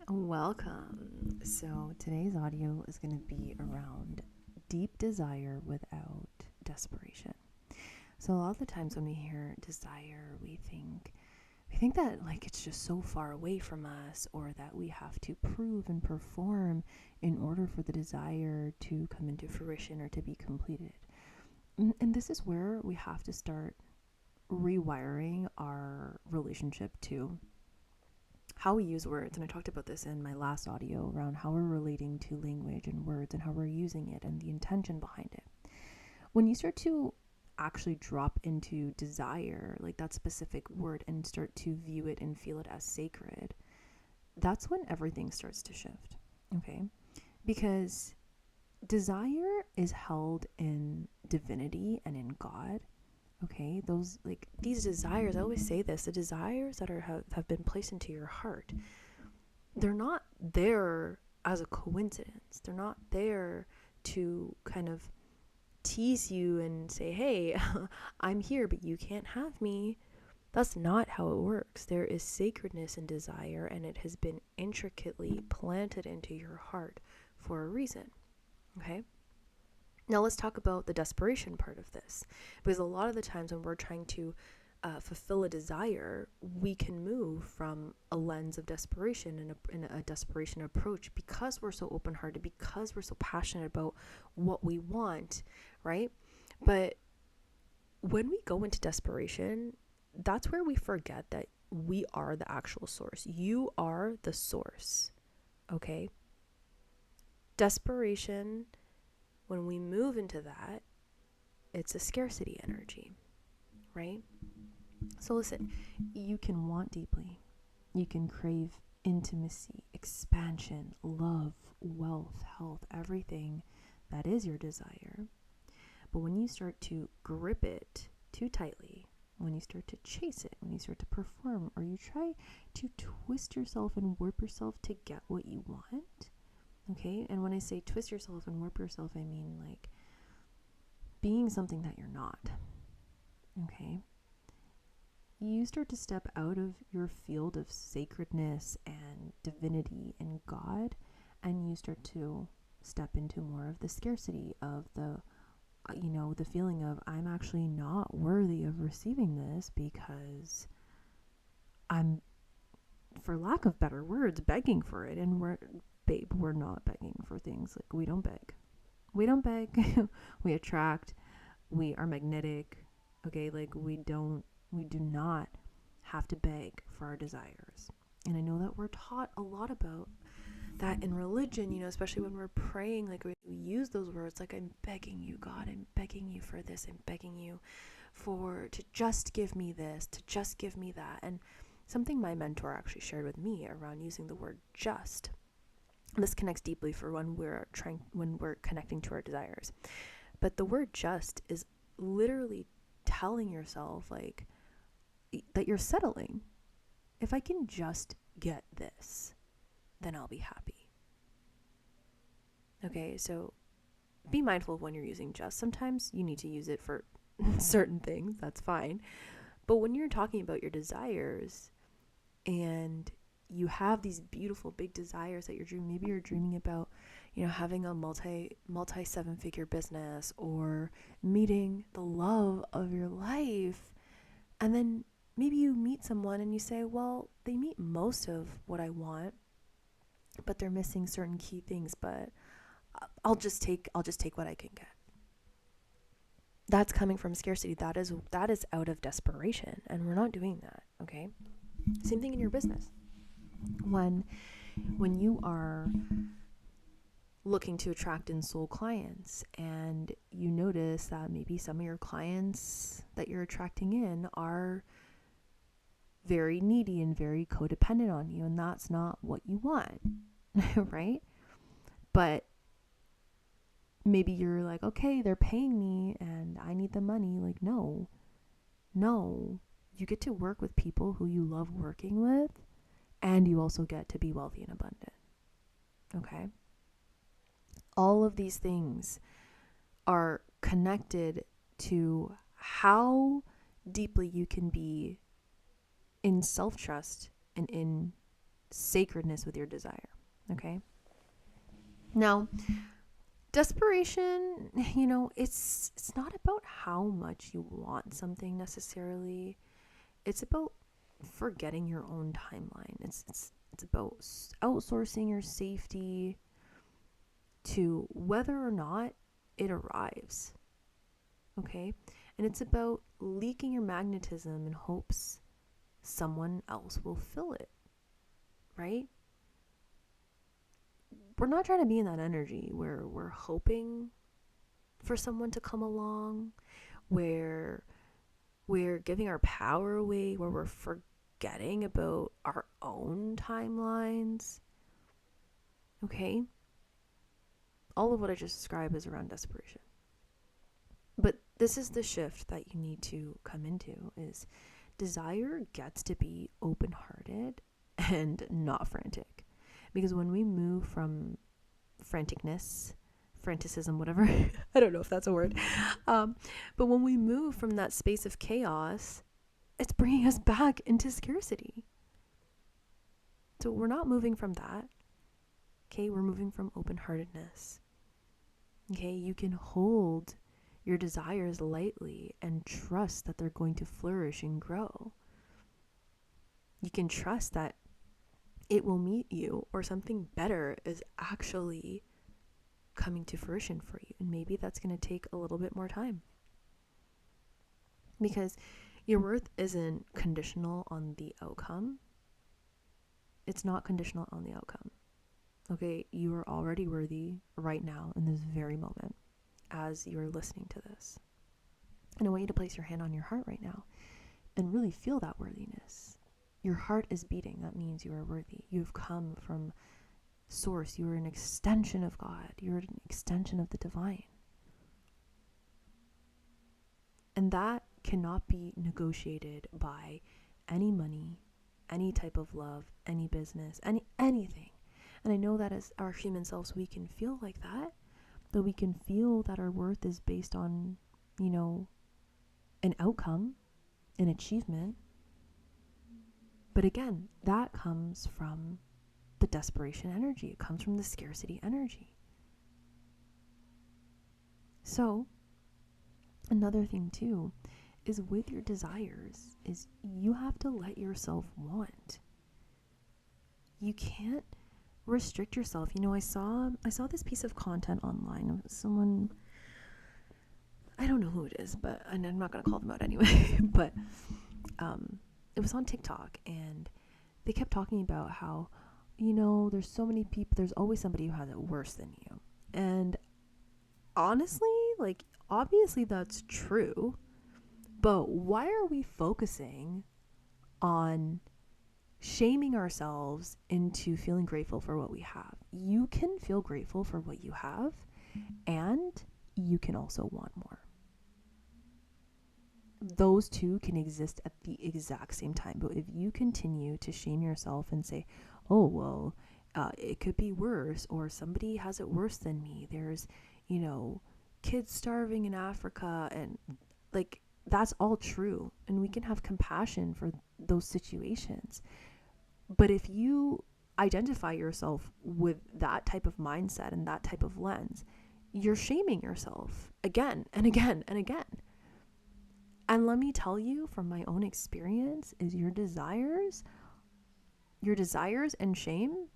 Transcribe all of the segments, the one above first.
Welcome. So today's audio is going to be around deep desire without desperation. So a lot of the times when we hear desire, we think that like it's just so far away from us, or that we have to prove and perform in order for the desire to come into fruition or to be completed. And this is where we have to start rewiring our relationship to how we use words. And I talked about this in my last audio around how we're relating to language and words and how we're using it and the intention behind it. When you start to actually drop into desire, like that specific word, and start to view it and feel it as sacred, that's when everything starts to shift. Okay? Because desire is held in divinity and in God. Okay, those, like, these desires, I always say this, the desires that have been placed into your heart, they're not there as a coincidence. They're not there to kind of tease you and say, hey, I'm here, but you can't have me. That's not how it works. There is sacredness in desire, and it has been intricately planted into your heart for a reason. Okay? Now let's talk about the desperation part of this, because a lot of the times when we're trying to fulfill a desire, we can move from a lens of desperation and a desperation approach because we're so open-hearted, because we're so passionate about what we want, right? But when we go into desperation, that's where we forget that we are the actual source. You are the source, okay? Desperation, when we move into that, it's a scarcity energy, right? So listen, you can want deeply. You can crave intimacy, expansion, love, wealth, health, everything that is your desire. But when you start to grip it too tightly, when you start to chase it, when you start to perform, or you try to twist yourself and warp yourself to get what you want, okay? And when I say twist yourself and warp yourself, I mean like being something that you're not, okay? You start to step out of your field of sacredness and divinity and God, and you start to step into more of the scarcity of the feeling of, I'm actually not worthy of receiving this because I'm, for lack of better words, begging for it. And we're not begging for things. Like, we don't beg. We don't beg. We attract. We are magnetic. Okay, like we do not have to beg for our desires. And I know that we're taught a lot about that in religion, especially when we're praying, like we use those words like, I'm begging you, God, I'm begging you for this, I'm begging you to just give me this, to just give me that. And something my mentor actually shared with me around using the word just. This connects deeply for when we're connecting to our desires. But the word just is literally telling yourself like that you're settling. If I can just get this, then I'll be happy. Okay, so be mindful of when you're using just. Sometimes you need to use it for certain things, that's fine. But when you're talking about your desires and you have these beautiful big desires that you're dreaming, maybe you're dreaming about, having a multi 7-figure business, or meeting the love of your life. And then maybe you meet someone and you say, well, they meet most of what I want, but they're missing certain key things, but I'll just take what I can get. That's coming from scarcity. That is out of desperation, and we're not doing that, okay? Same thing in your business. When you are looking to attract in soul clients, and you notice that maybe some of your clients that you're attracting in are very needy and very codependent on you, and that's not what you want, right? But maybe you're like, okay, they're paying me and I need the money. Like, no, you get to work with people who you love working with, and you also get to be wealthy and abundant. Okay? All of these things are connected to how deeply you can be in self-trust and in sacredness with your desire. Okay. Now, desperation, it's not about how much you want something necessarily. It's about forgetting your own timeline. It's about outsourcing your safety to whether or not it arrives. Okay? And it's about leaking your magnetism in hopes someone else will fill it. Right? We're not trying to be in that energy where we're hoping for someone to come along, where we're giving our power away, where we're forgetting about our own timelines. Okay? All of what I just described is around desperation. But this is the shift that you need to come into, is desire gets to be open-hearted and not frantic. Because when we move from franticism, whatever, I don't know if that's a word, but when we move from that space of chaos, it's bringing us back into scarcity. So we're not moving from that. Okay, we're moving from open-heartedness. Okay, you can hold your desires lightly and trust that they're going to flourish and grow. You can trust that it will meet you, or something better is actually coming to fruition for you. And maybe that's going to take a little bit more time. Because your worth isn't conditional on the outcome. It's not conditional on the outcome. Okay, you are already worthy right now in this very moment as you're listening to this. And I want you to place your hand on your heart right now and really feel that worthiness. Your heart is beating. That means you are worthy. You've come from source. You are an extension of God. You're an extension of the divine. And that cannot be negotiated by any money, any type of love, any business, anything. And I know that as our human selves, we can feel like that we can feel that our worth is based on, an outcome, an achievement. But again, that comes from the desperation energy. It comes from the scarcity energy. So, another thing too is with your desires is you have to let yourself want. You can't restrict yourself. I saw this piece of content online of someone, I don't know who it is, but I'm not going to call them out anyway, but it was on TikTok, and they kept talking about how, there's so many people, there's always somebody who has it worse than you. And honestly, obviously that's true, but why are we focusing on shaming ourselves into feeling grateful for what we have? You can feel grateful for what you have, and you can also want more. Those two can exist at the exact same time. But if you continue to shame yourself and say, oh, well, it could be worse, or somebody has it worse than me, there's, kids starving in Africa, and that's all true. And we can have compassion for those situations. But if you identify yourself with that type of mindset and that type of lens, you're shaming yourself again and again and again. And let me tell you from my own experience is your desires and shame,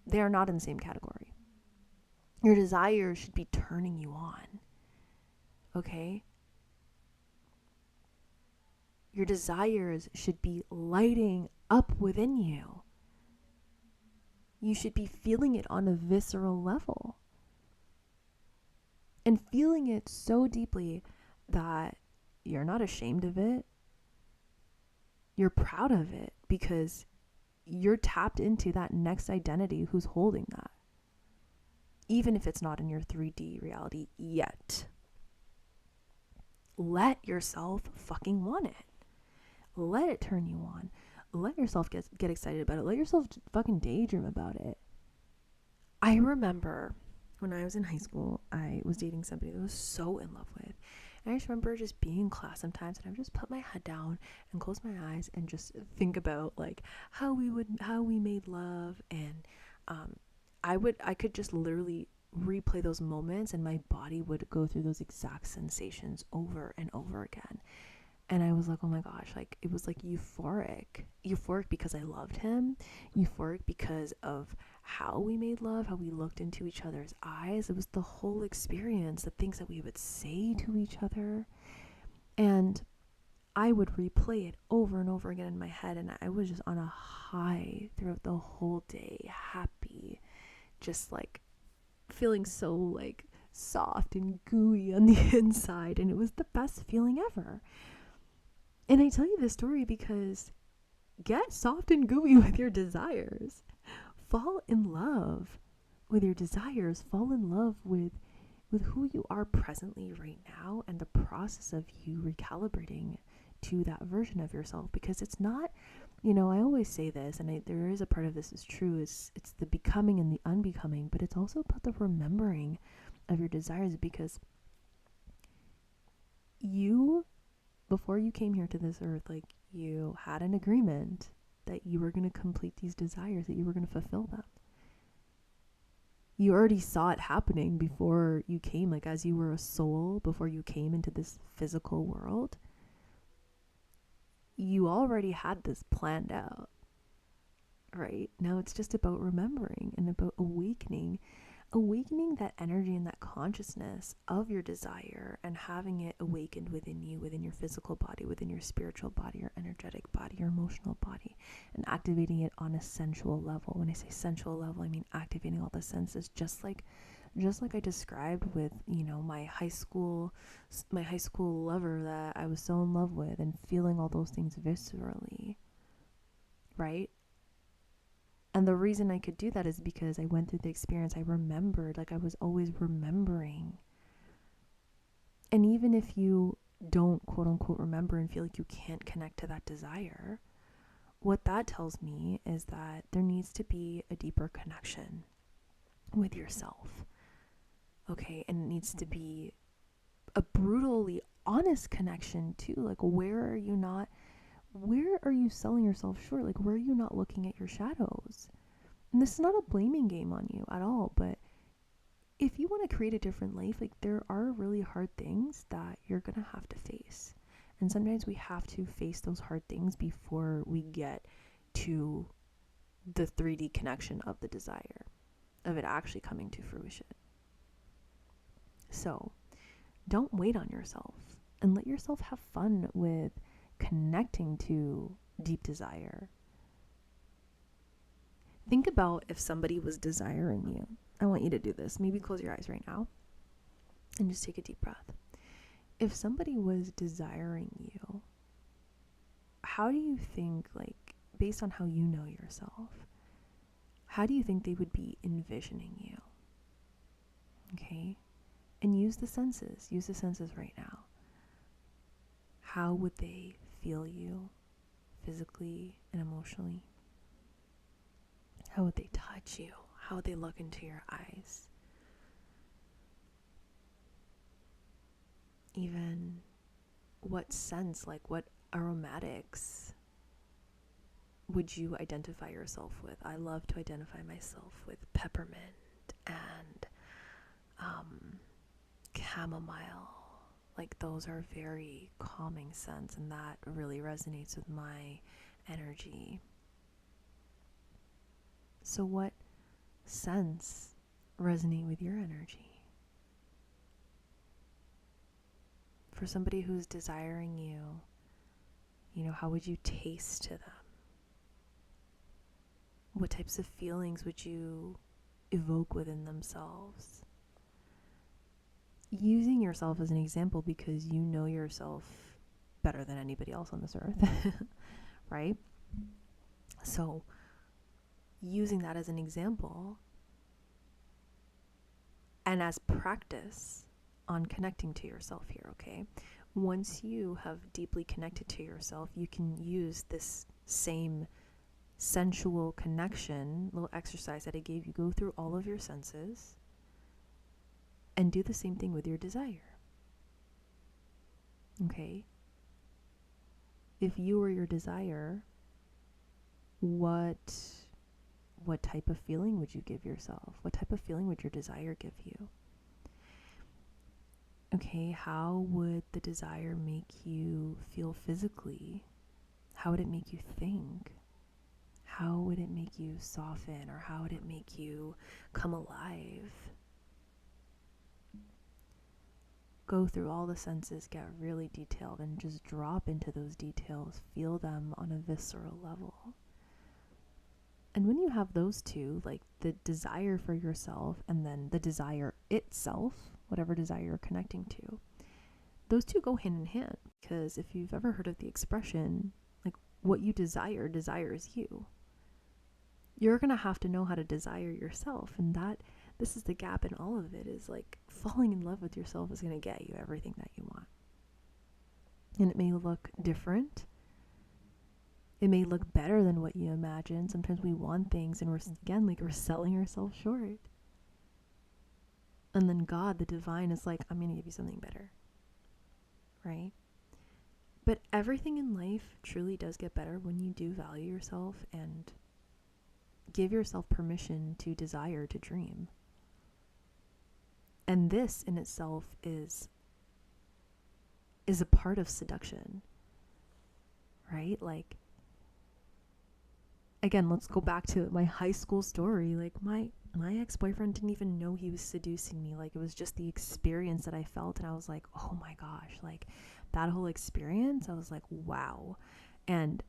they are not in the same category. Your desires should be turning you on. Okay? Your desires should be lighting up within you. You should be feeling it on a visceral level. And feeling it so deeply that you're not ashamed of it. You're proud of it because you're tapped into that next identity who's holding that. Even if it's not in your 3D reality yet. Let yourself fucking want it. Let it turn you on. Let yourself get excited about it. Let yourself fucking daydream about it. I remember when I was in high school, I was dating somebody that I was so in love with. And I just remember just being in class sometimes, and I would just put my head down and close my eyes and just think about how we made made love, and I could just literally replay those moments, and my body would go through those exact sensations over and over again. And I was like, oh my gosh, like it was like euphoric because I loved him, euphoric because of how we made love, how we looked into each other's eyes. It was the whole experience, the things that we would say to each other. And I would replay it over and over again in my head, and I was just on a high throughout the whole day, happy, just like feeling so like soft and gooey on the inside, and it was the best feeling ever. And I tell you this story because get soft and gooey with your desires. Fall in love with your desires. Fall in love with who you are presently right now, and the process of you recalibrating to that version of yourself. Because it's not, I always say this, and there is a part of this is true, it's the becoming and the unbecoming, but it's also about the remembering of your desires. Because you, before you came here to this earth, like, you had an agreement that you were going to complete these desires, that you were going to fulfill them. You already saw it happening before you came, like as you were a soul, before you came into this physical world. You already had this planned out, right? Now it's just about remembering and about awakening that energy and that consciousness of your desire, and having it awakened within you, within your physical body, within your spiritual body, your energetic body, your emotional body, and activating it on a sensual level. When I say sensual level, I mean activating all the senses, just like I described with, my high school lover that I was so in love with, and feeling all those things viscerally, right? And the reason I could do that is because I went through the experience. I remembered, like I was always remembering. And even if you don't quote unquote remember and feel like you can't connect to that desire, what that tells me is that there needs to be a deeper connection with yourself. Okay, and it needs to be a brutally honest connection too. Like, where are you selling yourself short? Like, where are you not looking at your shadows? And this is not a blaming game on you at all, but if you want to create a different life, like, there are really hard things that you're going to have to face. And sometimes we have to face those hard things before we get to the 3D connection of the desire, of it actually coming to fruition. So don't wait on yourself, and let yourself have fun with connecting to deep desire. Think about if somebody was desiring you. I want you to do this. Maybe close your eyes right now and just take a deep breath. If somebody was desiring you, how do you think, like, based on how you know yourself, how do you think they would be envisioning you? Okay? And use the senses right now. How would they feel you physically and emotionally? How would they touch you? How would they look into your eyes? Even what scents, like what aromatics would you identify yourself with? I love to identify myself with peppermint and chamomile. Like, those are very calming scents, and that really resonates with my energy. So what scents resonate with your energy? For somebody who's desiring you, how would you taste to them? What types of feelings would you evoke within themselves? Using yourself as an example, because you know yourself better than anybody else on this earth, right? So using that as an example and as practice on connecting to yourself here, okay? Once you have deeply connected to yourself, you can use this same sensual connection, little exercise that I gave you. Go through all of your senses and do the same thing with your desire. Okay? If you were your desire, what what type of feeling would you give yourself? What type of feeling would your desire give you? Okay, how would the desire make you feel physically? How would it make you think? How would it make you soften, or how would it make you come alive? Go through all the senses, get really detailed, and just drop into those details. Feel them on a visceral level. And when you have those two, like the desire for yourself and then the desire itself, whatever desire you're connecting to, those two go hand in hand. Because if you've ever heard of the expression, like what you desire desires you, you're going to have to know how to desire yourself. And this is the gap in all of it, is like falling in love with yourself is going to get you everything that you want. And it may look different. It may look better than what you imagine. Sometimes we want things and we're selling ourselves short. And then God, the divine, is like, I'm going to give you something better. Right? But everything in life truly does get better when you do value yourself and give yourself permission to desire, to dream. And this in itself is a part of seduction. Right? Like, again, let's go back to my high school story. Like my ex-boyfriend didn't even know he was seducing me. Like, it was just the experience that I felt. And I was like, oh my gosh, like that whole experience, I was like, wow. And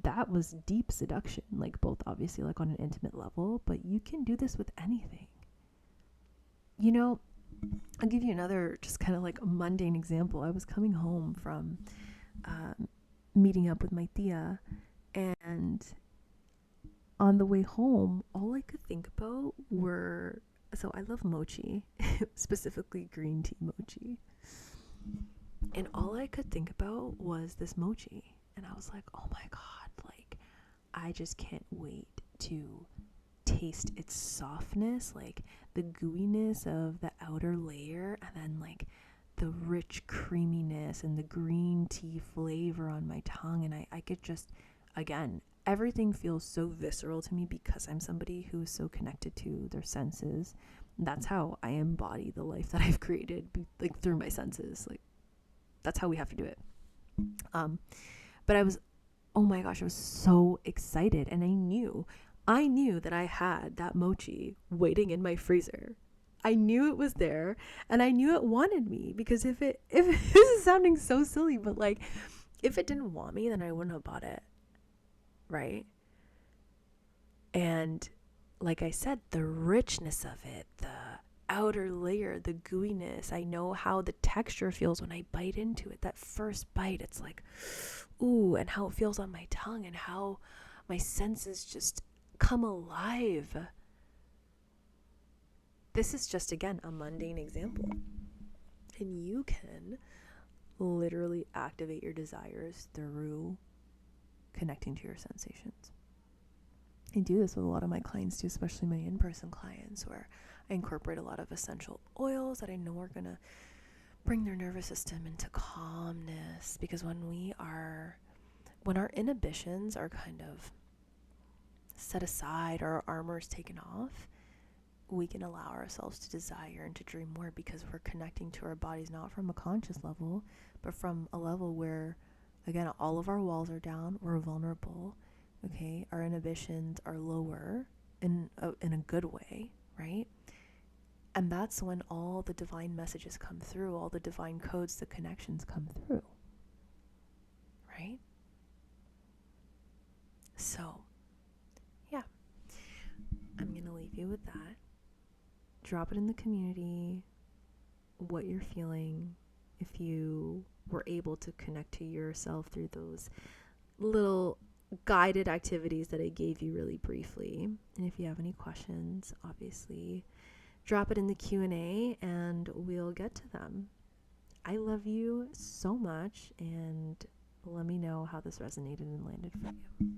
that was deep seduction, like both obviously like on an intimate level, but you can do this with anything. You know, I'll give you another just kind of like a mundane example. I was coming home from meeting up with my tia, and on the way home, all I could think about so I love mochi, specifically green tea mochi. And all I could think about was this mochi. And I was like, oh my God, like, I just can't wait to taste its softness, like the gooiness of the outer layer, and then like the rich creaminess and the green tea flavor on my tongue. And I could just, again, everything feels so visceral to me because I'm somebody who is so connected to their senses. That's how I embody the life that I've created, like through my senses. Like, that's how we have to do it. But I was, oh my gosh, I was so excited. And I knew that I had that mochi waiting in my freezer. I knew it was there, and I knew it wanted me, because if this is sounding so silly, but like, if it didn't want me, then I wouldn't have bought it. Right? And like I said, the richness of it, the outer layer, the gooiness, I know how the texture feels when I bite into it. That first bite, it's like, ooh, and how it feels on my tongue, and how my senses just come alive. This is just, again, a mundane example. And you can literally activate your desires through connecting to your sensations. I do this with a lot of my clients too, especially my in-person clients, where I incorporate a lot of essential oils that I know are going to bring their nervous system into calmness. Because when our inhibitions are kind of set aside, or our armor is taken off, we can allow ourselves to desire and to dream more, because we're connecting to our bodies not from a conscious level, but from a level where, again, all of our walls are down, we're vulnerable, okay? Our inhibitions are lower in a good way, right? And that's when all the divine messages come through, all the divine codes, the connections come through, right? So, yeah, I'm going to leave you with that. Drop it in the community, what you're feeling, if you were able to connect to yourself through those little guided activities that I gave you really briefly. And if you have any questions, obviously, drop it in the Q&A and we'll get to them. I love you so much, and let me know how this resonated and landed for you.